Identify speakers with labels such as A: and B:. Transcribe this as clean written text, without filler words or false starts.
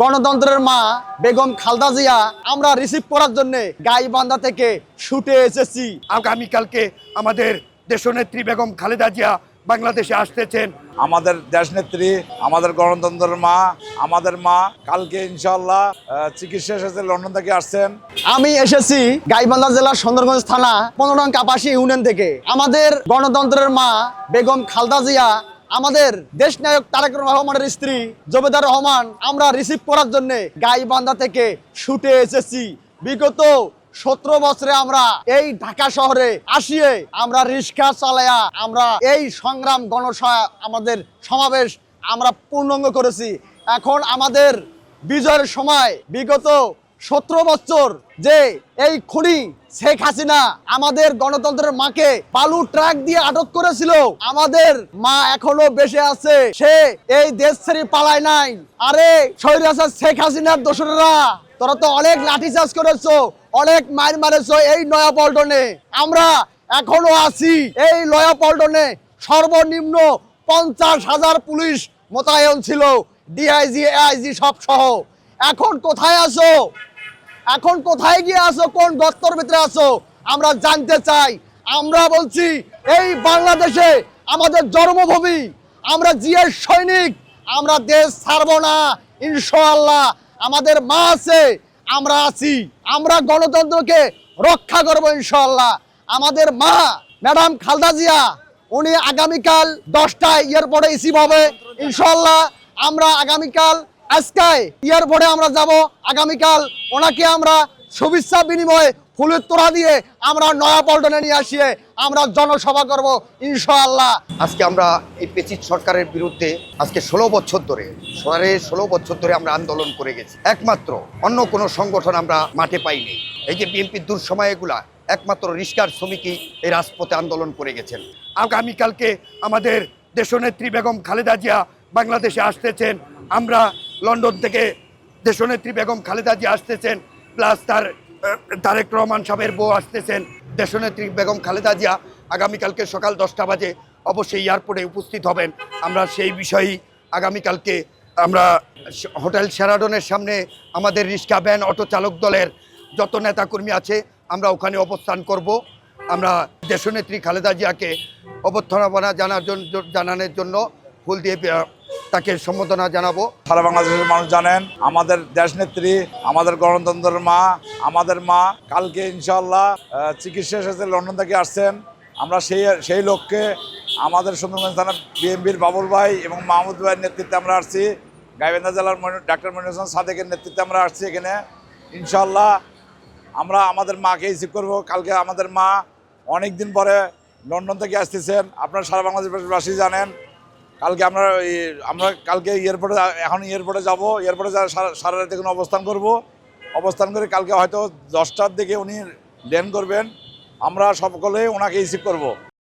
A: গণতন্ত্রের মা বেগম খালেদা জিয়া আমরা রিসিভ করার জন্য গাইবান্ধা থেকে ছুটে এসেছি।
B: আগামীকালকে আমাদের দেশনেত্রী বেগম খালেদা জিয়া বাংলাদেশে আসতেছেন।
C: আমাদের দেশনেত্রী, আমাদের গণতন্ত্রের মা, আমাদের মা কালকে ইনশাআল্লাহ চিকিৎসা শেষে লন্ডন থেকে আসছেন।
A: আমি এসেছি গাইবান্ধা জেলার সুন্দরগঞ্জ থানা 15 নং কাপাসি ইউনিয়ন থেকে। আমাদের গণতন্ত্রের মা বেগম খালেদা জিয়া, আমাদের দেশ নায়ক তারেক রহমানের স্ত্রী জবেদা রহমান আমরা রিসিভ করার জন্য গাইবান্ধা থেকে ছুটে এসেছি। বিগত 17 বছরে আমরা এই ঢাকা শহরে আসিয়ে আমরা রিক্সা চালায়া আমরা এই সংগ্রাম আমাদের সমাবেশ আমরা পূর্ণাঙ্গ করেছি। এখন আমাদের বিজয়ের সময় বিগত 17 বছর যে এই খুনি শেখ হাসিনা আমাদের গণতন্ত্রের মাকে বালু ট্রাক দিয়ে আটক করেছিল, আমাদের মা এখনো বেঁচে আছে, সে এই দেশ ছেড়ে পালায় নাই। আরে স্বৈরাচার শেখ হাসিনার দোসরেরা, তোরা তো অনেক লাঠিচার্জ করেছো, অনেক মার মারেছো এই নয়াপল্টনে। আমরা এখনো আছি এই নয়াপল্টনে। সর্বনিম্ন 50,000 পুলিশ মোতায়েন ছিল, ডিআইজি এআইজি সব সহ। এখন কোথায় আছো? এখন কোথায় গিয়ে আছো? কোন গর্তর ভিতরে আছো? আমরা জানতে চাই। আমরা বলছি এই বাংলাদেশে আমাদের জন্মভূমি, আমরা জিয়ার সৈনিক, আমরা দেশ ছাড়বো না ইনশাআল্লাহ। আমাদের মা আছে, আমরা আছি, আমরা গণতন্ত্রকে রক্ষা করবো ইনশাআল্লাহ। আমাদের মা ম্যাডাম খালেদা জিয়া উনি আগামীকাল 10টায় এয়ারপোর্টে রিসিভ হবে ইনশাআল্লাহ। আমরা আগামীকাল আজকায় এয়ারপোর্টে আমরা যাব। আগামীকাল ওনাকে আমরা শুভেচ্ছা বিনিময়ে ফুলের তোড়া দিয়ে আমরা নয়াপল্টনে নিয়ে আসিয়ে আমরা জনসভা করব ইনশাআল্লাহ।
B: আজকে আমরা এই পেচিত সরকারের বিরুদ্ধে আজকে 16 বছর ধরে 16 বছর ধরে আমরা আন্দোলন করে গেছি। একমাত্র অন্য কোনো সংগঠন আমরা মাঠে পাইনি। এই যে বিএনপির দুঃসময়গুলা একমাত্র রিস্কার শ্রমিকই এই রাজপথে আন্দোলন করে গেছেন। আগামীকালকে আমাদের দেশনেত্রী বেগম খালেদা জিয়া বাংলাদেশে আসতেছেন। আমরা লন্ডন থেকে দেশনেত্রী বেগম খালেদা জিয়া আসতেছেন, প্লাস তারেক রহমান সাহেবের বউ আসতেছেন। দেশনেত্রী বেগম খালেদা জিয়া আগামীকালকে সকাল 10টা বাজে অবশ্যই এয়ারপোর্টে উপস্থিত হবেন। আমরা সেই বিষয়েই আগামীকালকে আমরা হোটেল শেরাটনের সামনে আমাদের রিক্সা ভ্যান অটো চালক দলের যত নেতাকর্মী আছে আমরা ওখানে অবস্থান করব। আমরা দেশনেত্রী খালেদা জিয়াকে অভ্যর্থনা জানানোর জন্য ফুল দিয়ে তাকে সম্বোধনা জানাবো।
C: সারা বাংলাদেশের মানুষ জানেন আমাদের দেশনেত্রী, আমাদের গণতন্ত্রের মা, আমাদের মা কালকে ইনশাআল্লাহ চিকিৎসা শেষে লন্ডন থেকে আসছেন। আমরা সেই লক্ষ্যে আমাদের সুন্দরগঞ্জ থানার বিএনপির বাবুল ভাই এবং মাহমুদ ভাইয়ের নেতৃত্বে আমরা আসছি। গাইবান্ধা জেলার ডাক্তার মনির হোসেন সাদেকের নেতৃত্বে আমরা আসছি এখানে। ইনশাআল্লাহ আমরা আমাদের মাকে রিসিভ করবো। কালকে আমাদের মা অনেক দিন পরে লন্ডন থেকে আসতেছেন, আপনারা সারা বাংলাদেশবাসী জানেন। কালকে আমরা কালকে এয়ারপোর্টে যাব। এয়ারপোর্টে সারা রাত এখানে অবস্থান করে কালকে হয়তো 10টার দিকে উনি ল্যান্ড করবেন। আমরা সকলে ওনাকে রিসিভ করব।